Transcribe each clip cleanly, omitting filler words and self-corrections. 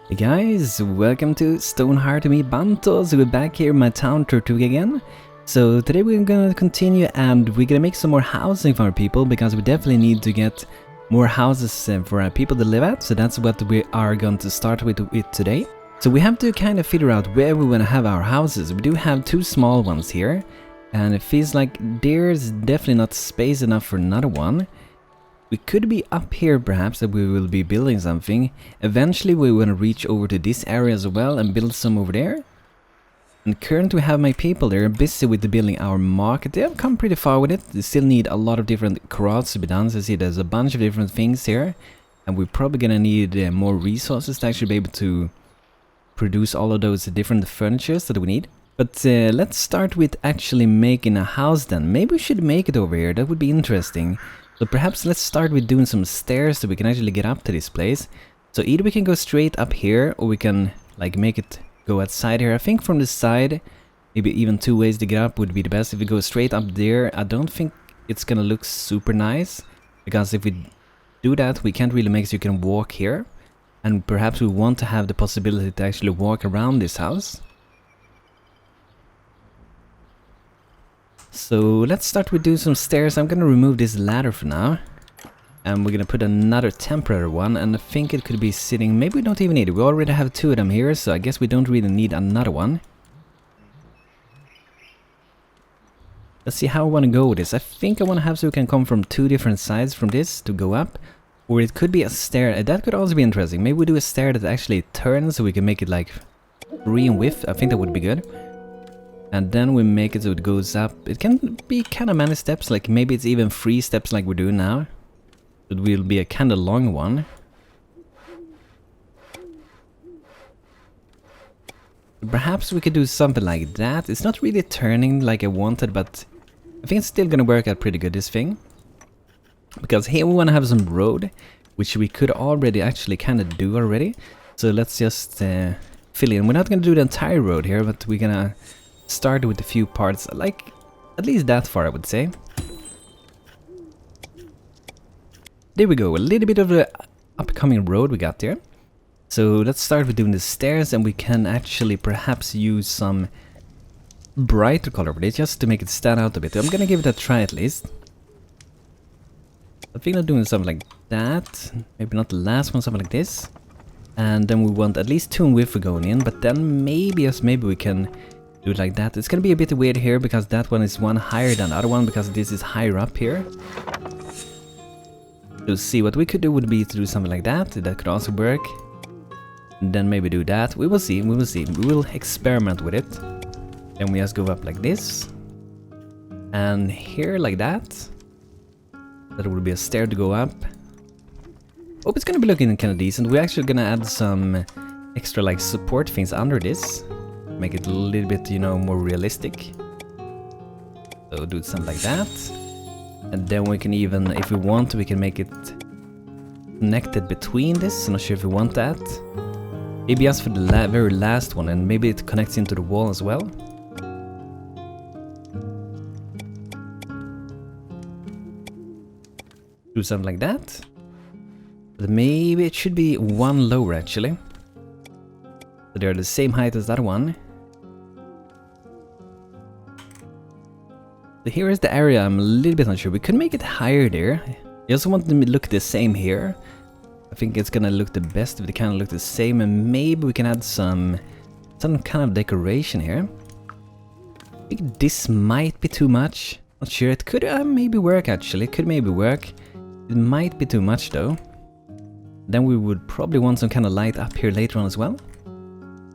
Hey guys, welcome to StoneHearth me BANTO. So we're back here in my town Tortuga again. So today we're gonna continue and we're gonna make some more housing for our people because we definitely need to get more houses for our people to live at. So that's what we are going to start with today. So we have to kind of figure out where we want to have our houses. We do have two small ones here and it feels like there's definitely not space enough for another one. We could be up here perhaps that we will be building something. Eventually we want to reach over to this area as well and build some over there. And currently we have my people there busy with building our market. They have come pretty far with it. They still need a lot of different crafts to be done. So see there's a bunch of different things here. And we're probably gonna need more resources to actually be able to produce all of those different furnitures that we need. But let's start with actually making a house then. Maybe we should make it over here. That would be interesting. So perhaps let's start with doing some stairs so we can actually get up to this place. So either we can go straight up here or we can like make it go outside here. I think from the side, maybe even two ways to get up would be the best. If we go straight up there, I don't think it's gonna look super nice. Because if we do that, we can't really make so you can walk here. And perhaps we want to have the possibility to actually walk around this house. So let's start with doing some stairs. I'm gonna remove this ladder for now. And we're gonna put another temporary one. And I think it could be sitting... Maybe we don't even need it. We already have two of them here. So I guess we don't really need another one. Let's see how I want to go with this. I think I want to have so we can come from two different sides from this to go up. Or it could be a stair. That could also be interesting. Maybe we do a stair that actually turns so we can make it like 3 in width. I think that would be good. And then we make it so it goes up. It can be kind of many steps, like maybe it's even 3 steps like we're doing now. It will be a kind of long one. Perhaps we could do something like that. It's not really turning like I wanted, but I think it's still gonna work out pretty good, this thing. Because here we want to have some road, which we could already actually kind of do already. So let's just fill in. We're not gonna do the entire road here, but we're gonna start with a few parts, like at least that far I would say. There we go, a little bit of the upcoming road we got there. So let's start with doing the stairs and we can actually perhaps use some brighter color for this just to make it stand out a bit. I'm gonna give it a try at least. I think I'm doing something like that, maybe not the last one, something like this. And then we want at least 2 in width for going in, but then maybe, yes, maybe we can do it like that. It's gonna be a bit weird here because that one is one higher than the other one because this is higher up here. So see, what we could do would be to do something like that. That could also work. And then maybe do that. We will see, we will see. We will experiment with it. Then we just go up like this. And here like that. That would be a stair to go up. Hope it's gonna be looking kind of decent. We're actually gonna add some extra like support things under this. Make it a little bit, you know, more realistic. So do something like that. And then we can even, if we want, we can make it connected between this. I'm not sure if we want that. Maybe just for the very last one, and maybe it connects into the wall as well. Do something like that. But maybe it should be one lower actually. So they're the same height as that one. So here is the area, I'm a little bit unsure. We could make it higher there. I also want them to look the same here. I think it's gonna look the best if they kind of look the same, and maybe we can add some kind of decoration here. I think this might be too much. Not sure, it could maybe work actually. It could maybe work. It might be too much though. Then we would probably want some kind of light up here later on as well.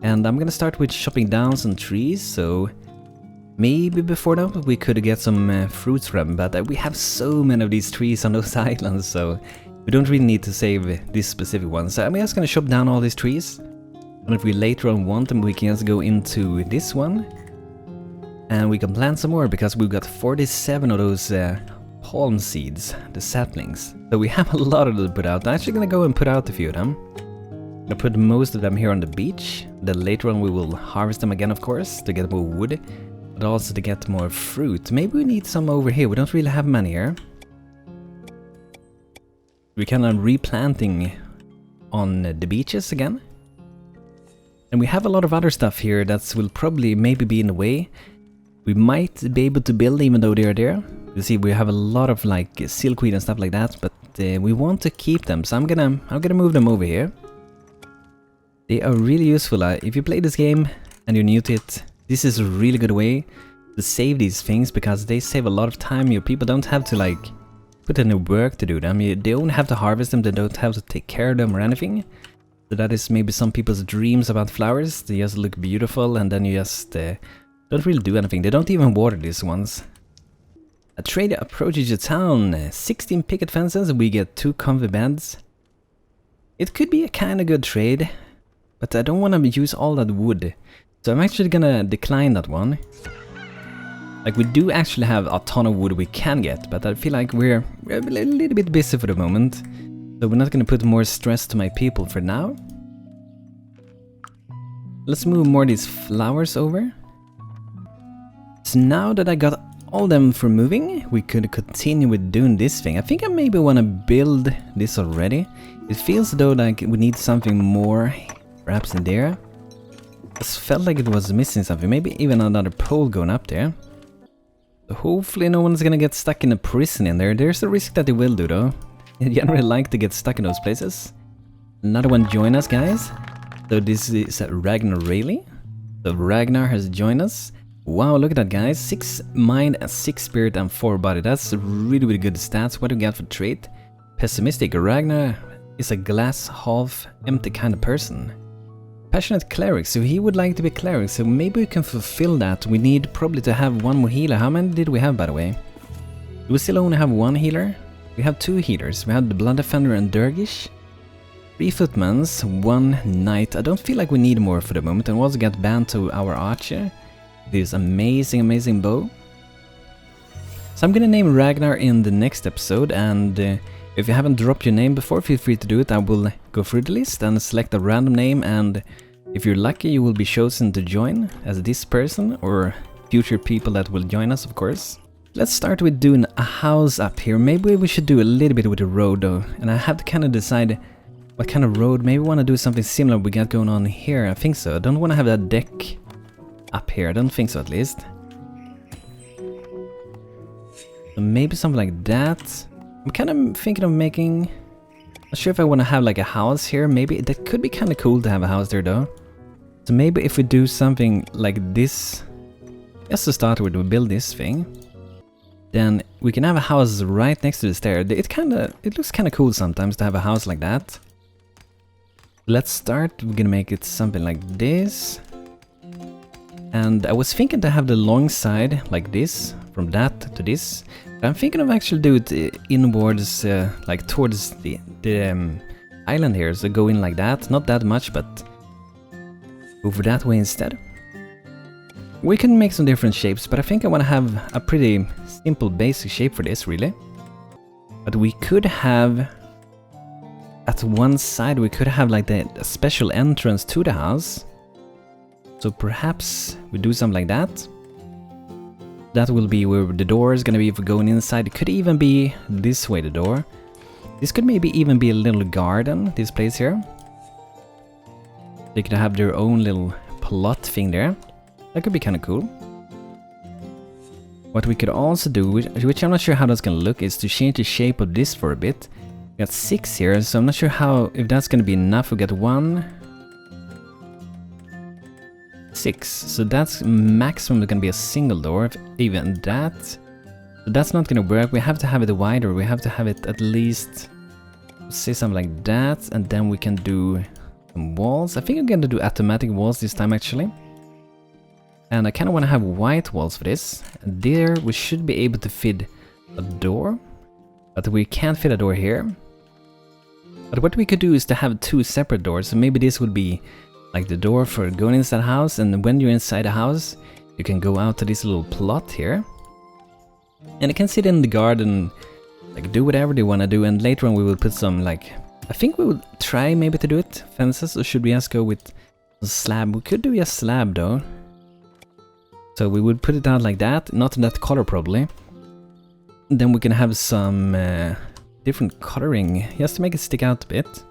And I'm gonna start with chopping down some trees, so maybe before that we could get some fruits from them, but we have so many of these trees on those islands, so we don't really need to save this specific one. So I'm just gonna chop down all these trees, and if we later on want them we can just go into this one and we can plant some more because we've got 47 of those palm seeds, the saplings. So we have a lot of them to put out. I'm actually gonna go and put out a few of them. I'm gonna put most of them here on the beach. Then later on we will harvest them again, of course, to get more wood, but also to get more fruit. Maybe we need some over here. We don't really have many here. We're kind of replanting on the beaches again. And we have a lot of other stuff here that will probably maybe be in the way. We might be able to build even though they are there. You see, we have a lot of like silkweed and stuff like that, but we want to keep them, so I'm gonna move them over here. They are really useful. If you play this game and you're new to it, this is a really good way to save these things because they save a lot of time. Your people don't have to like put any work to do them. They don't have to harvest them. They don't have to take care of them or anything. So that is maybe some people's dreams about flowers. They just look beautiful and then you just don't really do anything. They don't even water these ones. A trader approaches your town. 16 picket fences. We get 2 comfy beds. It could be a kind of good trade, but I don't want to use all that wood. So I'm actually gonna decline that one. Like, we do actually have a ton of wood we can get, but I feel like we're a little bit busy for the moment. So we're not gonna put more stress to my people for now. Let's move more of these flowers over. So now that I got all them for moving, we could continue with doing this thing. I think I maybe want to build this already. It feels though like we need something more, perhaps in there. It felt like it was missing something, maybe even another pole going up there. So hopefully no one's gonna get stuck in a prison in there. There's a risk that they will do though. I generally like to get stuck in those places. Another one join us, guys. So this is Ragnar Rayleigh. So Ragnar has joined us. Wow, look at that, guys. 6 mind, 6 spirit and 4 body. That's really good stats. What do we get for trait? Pessimistic. Ragnar is a glass half empty kind of person. Passionate cleric, so he would like to be cleric, so maybe we can fulfill that. We need probably to have 1 more healer. How many did we have, by the way? Do we still only have 1 healer? We have 2 healers. We have the Blood Defender and Durgish. 3 footmans, 1 knight. I don't feel like we need more for the moment. And we also got BANTO, our archer. This amazing bow. So I'm gonna name Ragnar in the next episode, and if you haven't dropped your name before, feel free to do it. I will go through the list and select a random name, and if you're lucky you will be chosen to join as this person, or future people that will join us, of course. Let's start with doing a house up here. Maybe we should do a little bit with the road though, and I have to kind of decide what kind of road. Maybe we want to do something similar we got going on here. I think so. I don't want to have that deck up here. I don't think so, at least. So maybe something like that. I'm kind of thinking of making... Not sure if I want to have like a house here. Maybe that could be kind of cool to have a house there though. So maybe if we do something like this, just to start with, we build this thing. Then we can have a house right next to the stair. It looks kind of cool sometimes to have a house like that. Let's start. We're gonna make it something like this. And I was thinking to have the long side like this, from that to this. But I'm thinking of actually do it inwards, like towards the island here. So go in like that, not that much, but over that way instead. We can make some different shapes, but I think I want to have a pretty simple basic shape for this, really. But we could have, at one side, we could have like a special entrance to the house. So perhaps we do something like that. That will be where the door is gonna be for going inside. It could even be this way, the door. This could maybe even be a little garden, this place here. They could have their own little plot thing there. That could be kind of cool. What we could also do, which I'm not sure how that's gonna look, is to change the shape of this for a bit. We got 6 here, so I'm not sure if that's gonna be enough. We got 1, 6, so that's maximum gonna be a single door, even that. So that's not gonna work. We have to have it wider. We have to have it at least, say something like that, and then we can do some walls. I think I'm gonna do automatic walls this time actually. And I kind of want to have white walls for this. And there we should be able to fit a door, but we can't fit a door here. But what we could do is to have 2 separate doors. So maybe this would be like the door for going inside the house, and when you're inside the house, you can go out to this little plot here. And you can sit in the garden, like do whatever they want to do, and later on we will put some, like, I think we would try maybe to do it, fences, or should we just go with a slab? We could do a slab though. So we would put it out like that, not that color probably. Then we can have some different coloring, just to make it stick out a bit.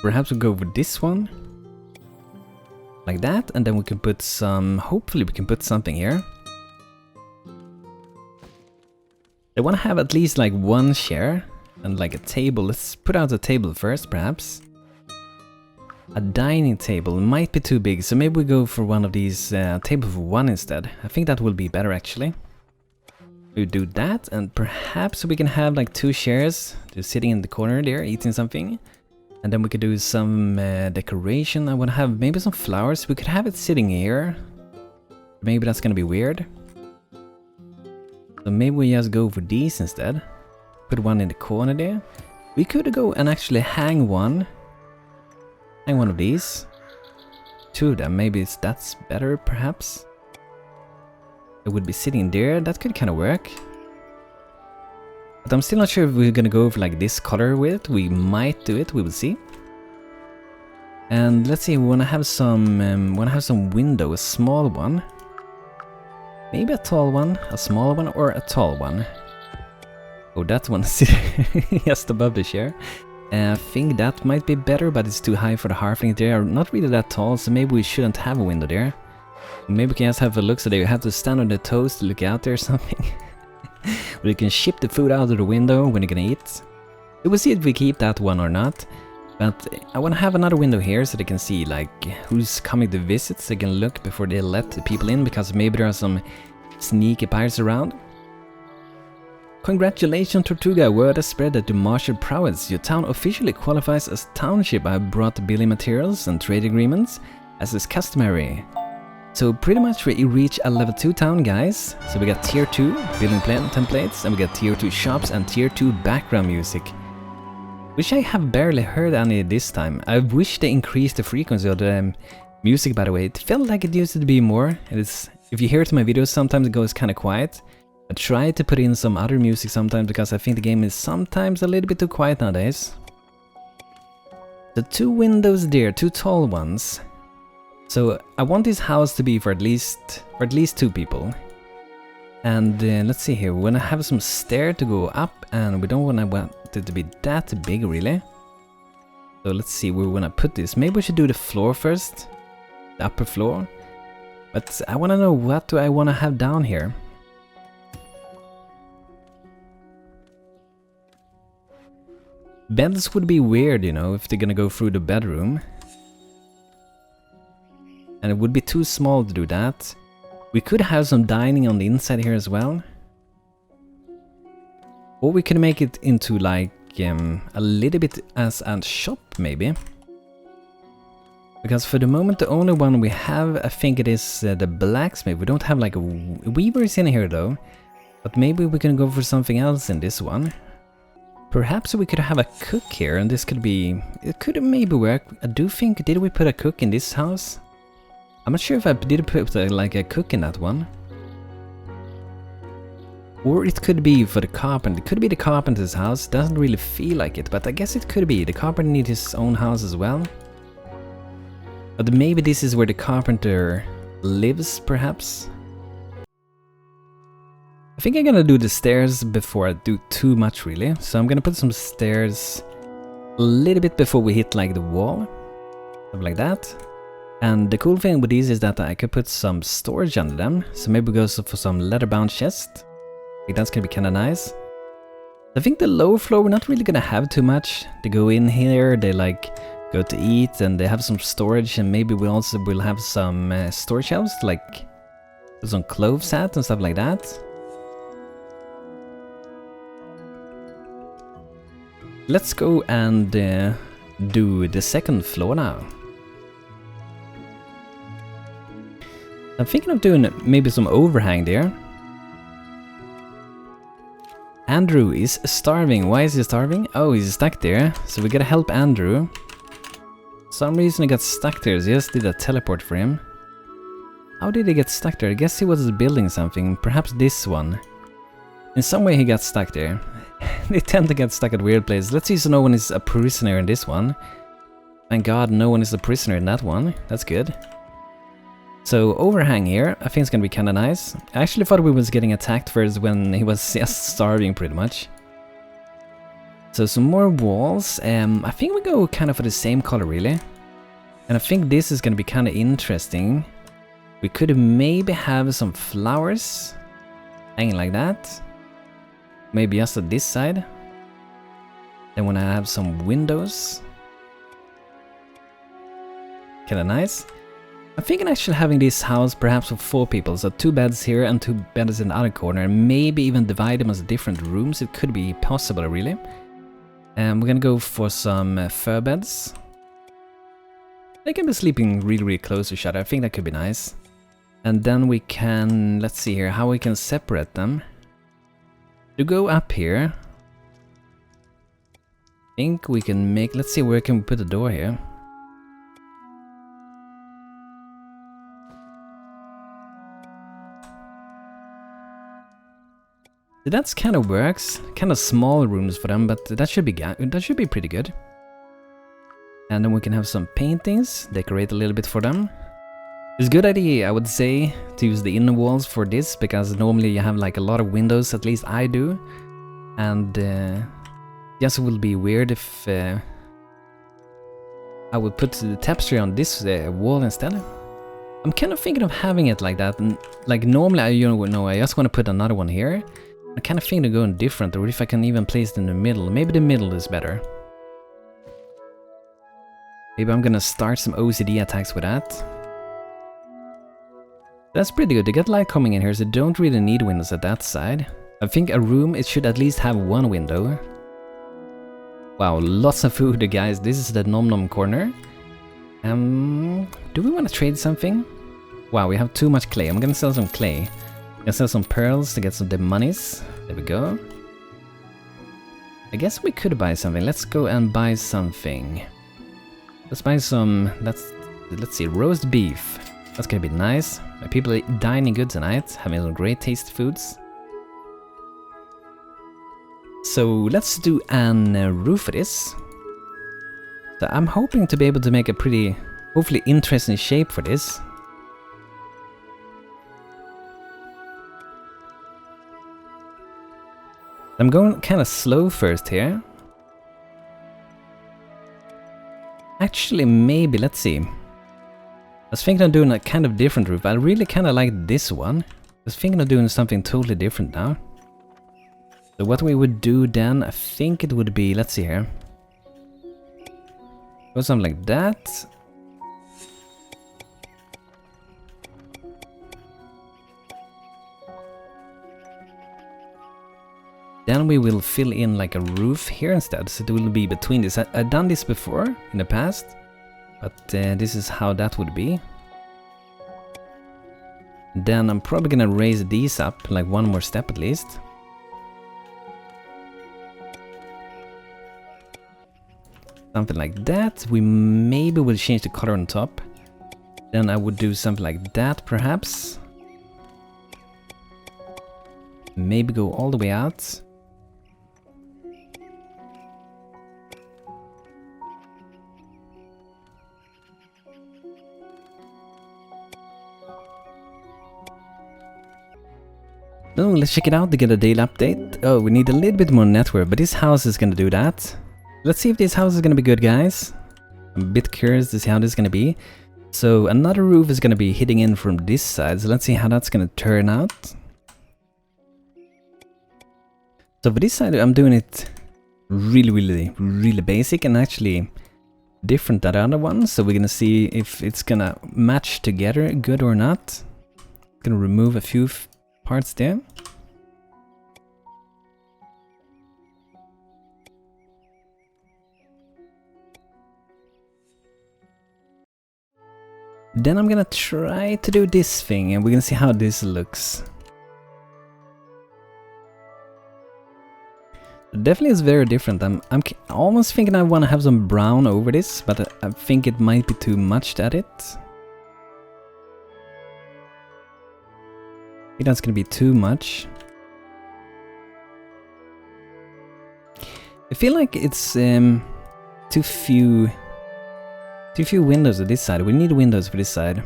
Perhaps we'll go with this one. Like that, and then we can put some, hopefully we can put something here. I want to have at least like one chair and like a table. Let's put out a table first, perhaps. A dining table might be too big, so maybe we go for one of these table for one instead. I think that will be better actually. We do that, and perhaps we can have like 2 chairs just sitting in the corner there eating something. And then we could do some decoration. I want to have maybe some flowers. We could have it sitting here. Maybe that's gonna be weird. So maybe we just go for these instead. Put one in the corner there. We could go and actually hang one. Hang one of these. 2 of them. Maybe that's better, perhaps. It would be sitting there. That could kind of work. But I'm still not sure if we're gonna go for like this color with it. We might do it. We will see. And let's see. We wanna have some. Window. A small one. Maybe a tall one, a small one, or a tall one. Oh, that one's just above the chair. I think that might be better, but it's too high for the Hearthlings. They are not really that tall, so maybe we shouldn't have a window there. Maybe we can just have a look so they have to stand on their toes to look out there or something. But you can ship the food out of the window when you're gonna eat. We will see if we keep that one or not. But I want to have another window here so they can see like who's coming to visit, so they can look before they let the people in, because maybe there are some sneaky pirates around. Congratulations, Tortuga! Word has spread that you mastered prowess. Your town officially qualifies as township. I have brought building materials and trade agreements as is customary. So pretty much we reach a level 2 town, guys. So we got tier 2 building plan templates, and we got tier 2 shops and tier 2 background music. Which I have barely heard any this time. I wish they increased the frequency of the music, by the way. It felt like it used to be more. If you hear it in my videos, sometimes it goes kind of quiet. I try to put in some other music sometimes because I think the game is sometimes a little bit too quiet nowadays. The 2 windows there, 2 tall ones. So I want this house to be for at least 2 people. And let's see here, we want to have some stair to go up, and we don't want it to be that big really. So let's see where we want to put this. Maybe we should do the floor first, the upper floor. But I want to know, what do I want to have down here? Beds would be weird, you know, if they're gonna go through the bedroom. And it would be too small to do that. We could have some dining on the inside here as well. Or we could make it into like a little bit as a shop maybe. Because for the moment the only one we have, I think it is the blacksmith. We don't have like a weavers in here though. But maybe we can go for something else in this one. Perhaps we could have a cook here, and this could be... It could maybe work. I do think... Did we put a cook in this house? I'm not sure if I did put like a cook in that one. Or it could be for the carpenter. It could be the carpenter's house. Doesn't really feel like it, but I guess it could be. The carpenter needs his own house as well. But maybe this is where the carpenter lives, perhaps? I think I'm gonna do the stairs before I do too much really. So I'm gonna put some stairs a little bit before we hit like the wall. Something like that. And the cool thing with these is that I could put some storage under them. So maybe go for some leather-bound chest. I think that's gonna be kinda nice. I think the lower floor we're not really gonna have too much. They go in here, they like go to eat, and they have some storage, and maybe we also will have some storage shelves, like some clothes at and stuff like that. Let's go and do the second floor now. I'm thinking of doing maybe some overhang there. Andrew is starving. Why is he starving? Oh, he's stuck there. So we gotta help Andrew. For some reason he got stuck there, so just did a teleport for him. How did he get stuck there? I guess he was building something. Perhaps this one. In some way he got stuck there. They tend to get stuck at weird places. Let's see so no one is a prisoner in this one. Thank God no one is a prisoner in that one. That's good. So overhang here, I think it's gonna be kinda nice. I actually thought we was getting attacked first when he was just starving pretty much. So some more walls. I think we go kind of for the same color really. And I think this is gonna be kind of interesting. We could maybe have some flowers hanging like that. Maybe just at this side. Then when I have some windows. Kinda nice. I'm thinking actually having this house perhaps for 4 people. So 2 beds here and 2 beds in the other corner. And maybe even divide them as different rooms. It could be possible really. And we're gonna go for some fur beds. They can be sleeping really, really close to each other. I think that could be nice. And then we can, let's see here, how we can separate them. To go up here. I think we can make, let's see where can we put the door here. That's kind of works. Kind of small rooms for them, but that should be pretty good. And then we can have some paintings, decorate a little bit for them. It's a good idea, I would say, to use the inner walls for this, because normally you have like a lot of windows, at least I do. And yes, it will be weird if I would put the tapestry on this wall instead. I'm kind of thinking of having it like that, and like normally I just want to put another one here. I kind of think they're going different, or if I can even place it in the middle. Maybe the middle is better. Maybe I'm gonna start some OCD attacks with that. That's pretty good. To get light coming in here, so don't really need windows at that side. I think a room, it should at least have 1 window. Wow, lots of food, guys. This is the Nom Nom corner. Do we want to trade something? Wow, we have too much clay. I'm gonna sell some clay. I'm gonna sell some pearls to get some of the monies. There we go. I guess we could buy something. Let's go and buy something. Let's buy some, let's see, roast beef. That's gonna be nice. My people are dining good tonight, having some great tasty foods. So let's do an roof for this. So I'm hoping to be able to make a pretty, hopefully interesting shape for this. I'm going kind of slow first here. Actually, maybe, let's see. I was thinking of doing a kind of different roof. I really kind of like this one. I was thinking of doing something totally different now. So what we would do then, I think it would be, let's see here. Go something like that. Then we will fill in like a roof here instead, so it will be between this. I've done this before in the past, but this is how that would be. Then I'm probably gonna raise these up like 1 more step at least. Something like that. We maybe will change the color on top. Then I would do something like that perhaps. Maybe go all the way out. Oh, let's check it out to get a daily update. Oh, we need a little bit more network, but this house is gonna do that. Let's see if this house is gonna be good, guys. I'm a bit curious to see how this is gonna be. So another roof is gonna be hitting in from this side, so let's see how that's gonna turn out. So for this side, I'm doing it really basic and actually different than the other one. So we're gonna see if it's gonna match together good or not. Gonna remove a few parts there. Then I'm gonna try to do this thing and we're gonna see how this looks. Definitely is very different. I'm almost thinking I want to have some brown over this, but I think it might be too much at it. I think that's gonna be too much. I feel like it's too few windows on this side. We need windows for this side.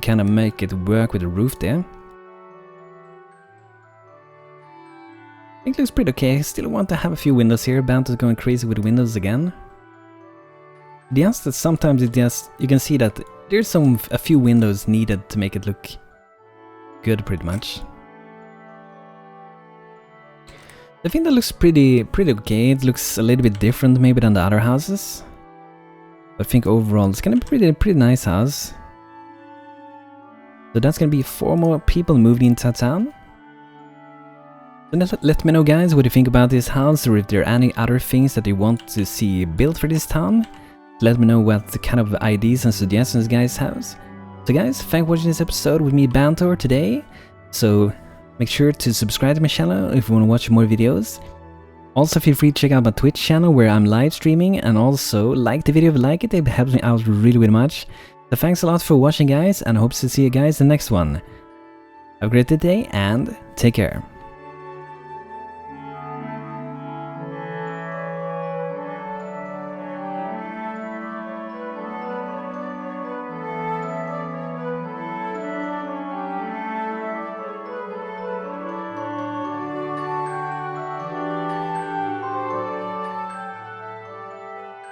Kind of make it work with the roof there. I think it looks pretty okay. I still want to have a few windows here. BANTO is going crazy with windows again. Just that sometimes you can see that there's a few windows needed to make it look good, pretty much. I think that looks pretty okay. It looks a little bit different maybe than the other houses. I think overall it's gonna be a pretty nice house. So that's gonna be 4 more people moving into town. So let me know, guys, what you think about this house, or if there are any other things that you want to see built for this town. Let me know what kind of ideas and suggestions guys have. So guys, thanks for watching this episode with me, BANTO, today. So make sure to subscribe to my channel if you want to watch more videos. Also feel free to check out my Twitch channel where I'm live streaming, and also like the video if you like it helps me out really much. So thanks a lot for watching, guys, and I hope to see you guys in the next one. Have a great day and take care.